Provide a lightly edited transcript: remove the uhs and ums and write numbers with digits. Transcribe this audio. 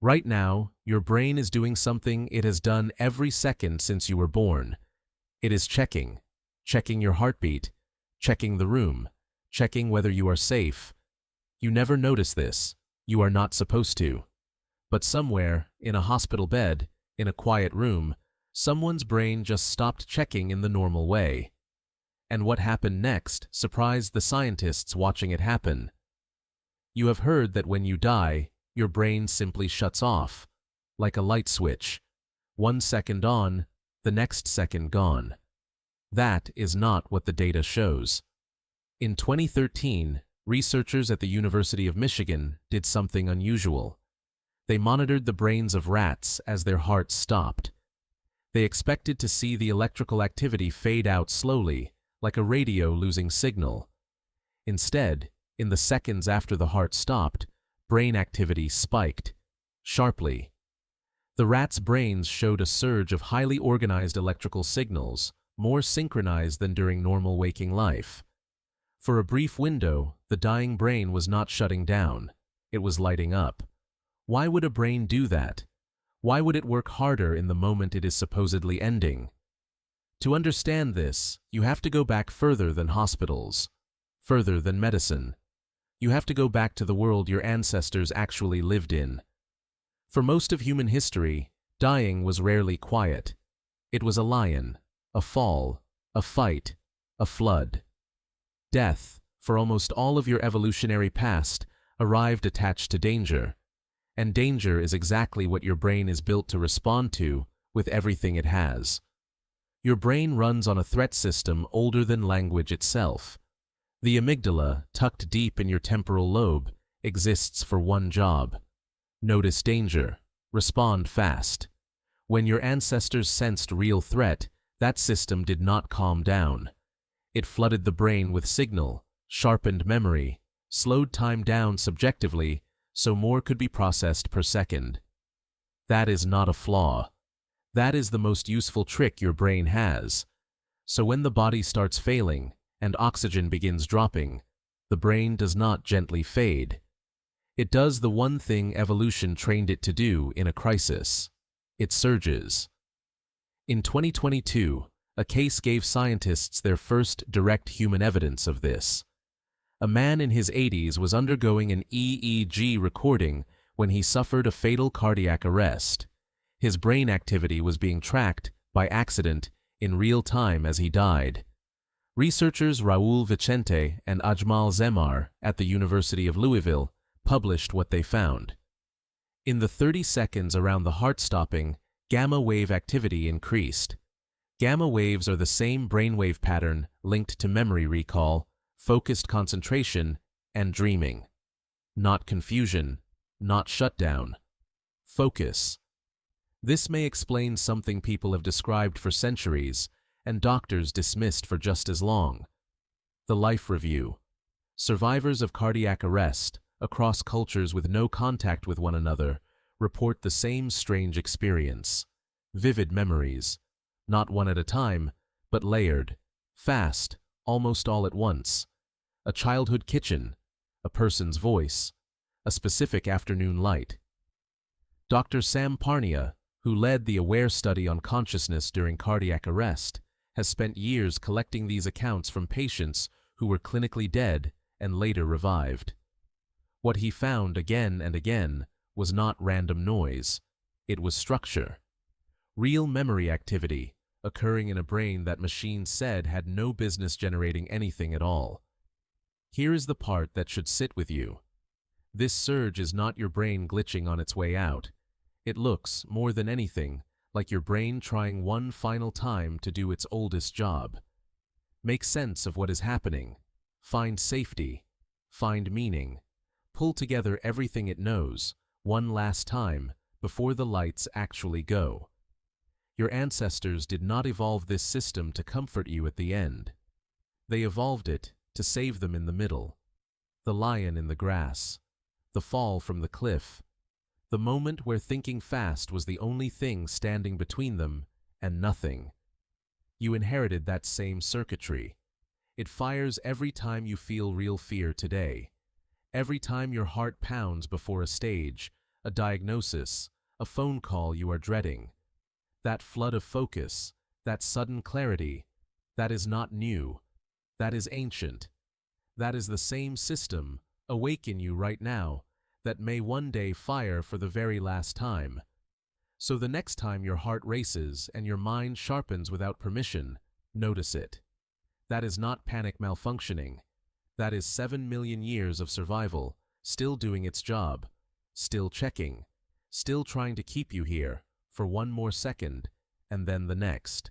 Right now, your brain is doing something it has done every second since you were born. It is checking your heartbeat, checking the room, checking whether you are safe. You never notice this. You are not supposed to. But somewhere, in a hospital bed, in a quiet room, someone's brain just stopped checking in the normal way. And what happened next surprised the scientists watching it happen. You have heard that when you die, your brain simply shuts off, like a light switch. 1 second on, the next second gone. That is not what the data shows. In 2013, researchers at the University of Michigan did something unusual. They monitored the brains of rats as their hearts stopped. They expected to see the electrical activity fade out slowly, like a radio losing signal. Instead, in the seconds after the heart stopped, brain activity spiked, sharply. The rats' brains showed a surge of highly organized electrical signals, more synchronized than during normal waking life. For a brief window, the dying brain was not shutting down. It was lighting up. Why would a brain do that? Why would it work harder in the moment it is supposedly ending? To understand this, you have to go back further than hospitals, further than medicine. You have to go back to the world your ancestors actually lived in. For most of human history, dying was rarely quiet. It was a lion, a fall, a fight, a flood. Death, for almost all of your evolutionary past, arrived attached to danger. And danger is exactly what your brain is built to respond to with everything it has. Your brain runs on a threat system older than language itself. The amygdala, tucked deep in your temporal lobe, exists for one job: notice danger, respond fast. When your ancestors sensed real threat, that system did not calm down. It flooded the brain with signal, sharpened memory, slowed time down subjectively so more could be processed per second. That is not a flaw. That is the most useful trick your brain has. So when the body starts failing and oxygen begins dropping, the brain does not gently fade. It does the one thing evolution trained it to do in a crisis. It surges. In 2022, a case gave scientists their first direct human evidence of this. A man in his 80s was undergoing an EEG recording when he suffered a fatal cardiac arrest. His brain activity was being tracked, by accident, in real time as he died. Researchers Raul Vicente and Ajmal Zemar at the University of Louisville published what they found. In the 30 seconds around the heart stopping, gamma wave activity increased. Gamma waves are the same brainwave pattern linked to memory recall, focused concentration, and dreaming. Not confusion, not shutdown. Focus. This may explain something people have described for centuries and doctors dismissed for just as long. The Life Review. Survivors of cardiac arrest, across cultures with no contact with one another, report the same strange experience. Vivid memories, not one at a time, but layered, fast, almost all at once. A childhood kitchen, a person's voice, a specific afternoon light. Dr. Sam Parnia, who led the AWARE study on consciousness during cardiac arrest, has spent years collecting these accounts from patients who were clinically dead and later revived. What he found again and again was not random noise, it was structure. Real memory activity occurring in a brain that machines said had no business generating anything at all. Here is the part that should sit with you. This surge is not your brain glitching on its way out. It looks, more than anything, like your brain trying one final time to do its oldest job. Make sense of what is happening. Find safety. Find meaning. Pull together everything it knows, one last time, before the lights actually go. Your ancestors did not evolve this system to comfort you at the end. They evolved it to save them in the middle. The lion in the grass. The fall from the cliff. The moment where thinking fast was the only thing standing between them and nothing. You inherited that same circuitry. It fires every time you feel real fear today. Every time your heart pounds before a stage, a diagnosis, a phone call you are dreading. That flood of focus, that sudden clarity, that is not new. That is ancient. That is the same system, awake in you right now, that may one day fire for the very last time. So the next time your heart races and your mind sharpens without permission, notice it. That is not panic malfunctioning. That is 7 million years of survival, still doing its job, still checking, still trying to keep you here for one more second, and then the next.